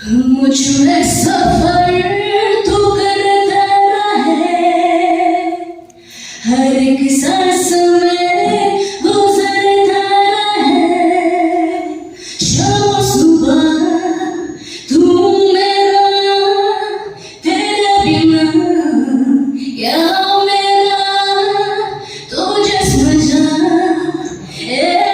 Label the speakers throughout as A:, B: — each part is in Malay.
A: मुझमें सफर तू करता रहे, हर एक सांस में गुजरता रहे, शाम सुबह तू मेरा, तेरे बिना क्या मेरा, तो जिस्म जान एक है.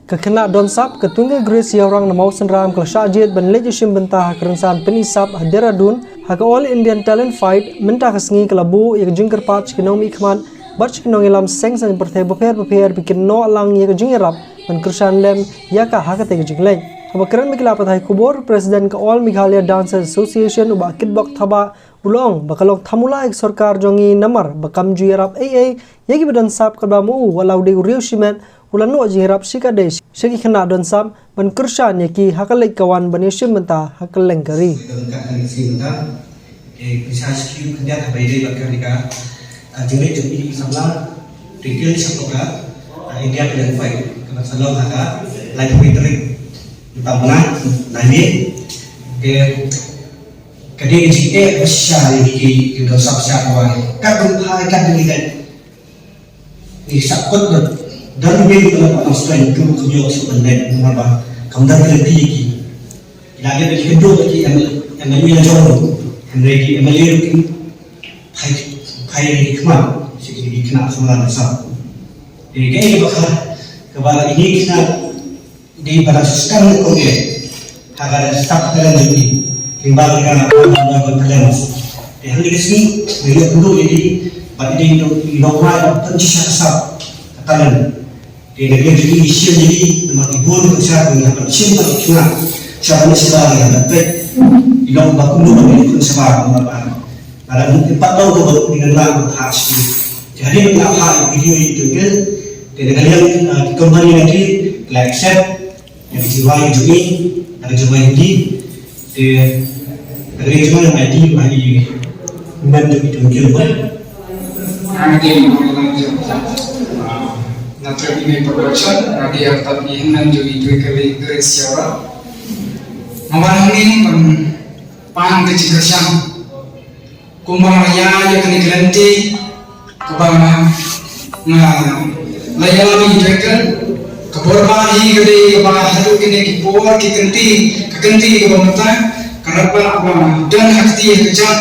B: Kekena don sap ketunggal Gracia orang namau senram kelasah jid ben legislation bentah kerensan penisap Deradun hak All Indian Talent Fight mentah kesengi kelabu yang jengker pat kenong ikman bat kenong ilam seng sang perthe beper bikin no alang yang jengerap ben kersan lem yaka hak te jengleng abakran mikla pathai kubor Presiden ke All Meghalaya Dancers Association uba kitbok thaba ulong bakalok thamula ek sarkar jongi namar bakam juerap AA yagi bedan sap kabamu walau de uriu shimen ulan no jengerap sikade segi kena don sap ben kersan yaki hakalek kawan banishim benta hakaleng kari
C: bisa skill kerja terbaik dari mereka jenis jenis samlang retail sampai India dan Fight karena selalu ada live metering tambah nanti kedai JE besar di kita sabsa kawan kan kan dengan di sakut dan lebih dalam Australia itu kerja sebenarnya mengapa kamu dah terhenti lagi dari kedua lagi yang lebih jauh mereka melihat kai hikmah seperti kena semula besar. Jadi kaya bakal kepala ini kena di pada sekarang kongnya agar staf dalam lagi timbal dengan apa dalam. Di hal ini melihat dulu jadi pada ini inovasi pencipta sab katakan di negeri ini isu jadi nomor ibu besar dengan pencipta kena siapa sebab yang dapat ilang bakulo bagi kun sebab apa dalam 4 tahun baru dengan lagu khas jadi apa video itu kan dengan yang kembali lagi like set yang dijual juga ada jual ini dari jual yang ID bagi membantu itu kan
D: nanti nanti ini production nanti yang tapi nanti itu kali dari siapa malam ini pan kecil-kecil kumbang raya yang kini gelanti kubang layar lagi jalan keborban ini gede kubang hadu kini kibor kekenti kubang mata karena apa dan hati kecil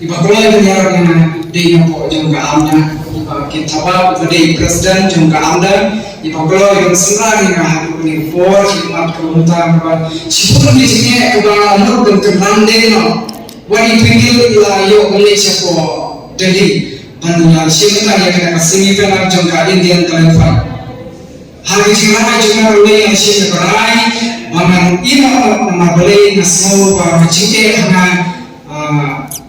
D: iba boleh menyerap yang di nopo juga anda kita apa dari presiden juga anda iba boleh yang senang yang hadu kini kibor khidmat kemudian sebelum di sini kubang anda dan kemandeng wani pinggir ilayo Malaysia ko Delhi banyak sihta yang kena semifinal jangka Indian Talent Fight hari cuma oleh yang sih berai mangan ina mabale nasmo ba cike hanga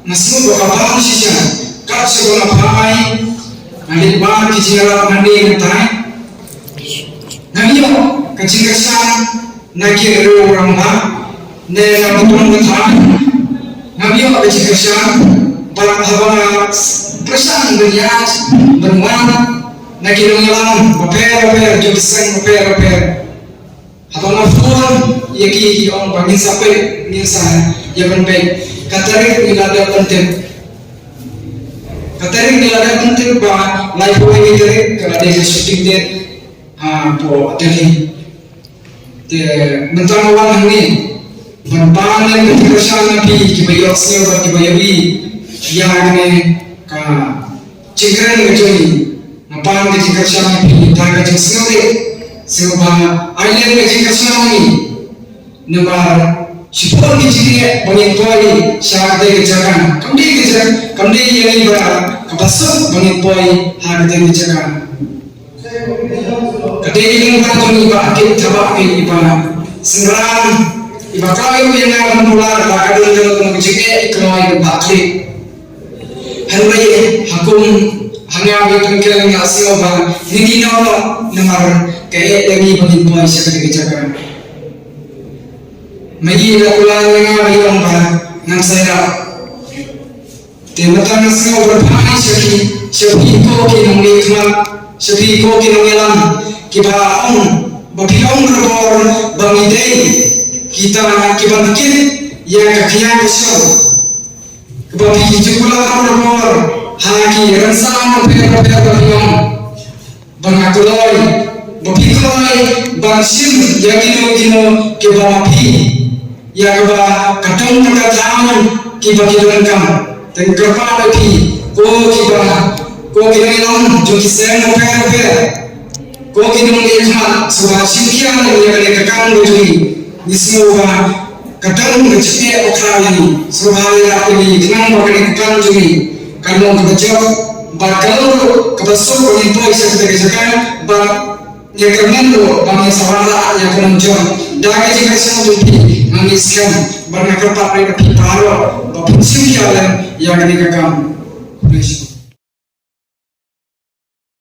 D: nasmo ba kabar sih kat sekolah pahai nanti bar kicira nanti ngetai namiyo kecil-kecilan nagi orang ba ne betul betul Nabi Allah berkata, bahwa perasaan dunia berwarna, nak kira ngelam, beper, jubisan beper. Apa mafhum, yaki orang bangin sampai nisa, ya benar. Katarik nilada penting, bahwa live ini kering kalau ada shooting dia, po Delhi, mentang orang ini. Berpanen keterkesan nabi kibayok siapa kibayawi yang ini ka cikren kecoi napan keterkesan nabi tak kecil siapa ayat keterkesan ini nembar sipur kecil pengintoi syarat kejagan kamdi yang ibarat kebasuk pengintoi harga kejagan kedai yang kan ibarat kita ibarat serang iba kami yang akan pulang bakal dalam menjadi ekonomi bakli hari hakum hanya berpikir yang asal bah ini nama nomor kayak lagi bagi poin seperti kejagaan magi pulang dengan yang bah nang saya tematan asal berpani seperti ko kinong nikmat seperti ko kinong elam kiba babiong berbor bangidei kita kiba dikit yang kakian kesal kiba bijukula berbor haki rensang berbor babiong bangakuloi babikuloi bangsim yang kino kiba mapi ya kiba kadang kadang kiba kidangkam dan kerpa mapi ko kinong joki sen per ko kinong ikha suba sinkia ne ne kakang doi nismoga kadang ngecite okali suba ya pili kinang bakani kakang doi kanong kebejo bakal kebeso ko ni boy sekte kejakan ba ne kamendo ba sawara ya kanong jom daga jika semua doi nangiskan barna kerpa ne piparo ba sinkia ya ne kakang please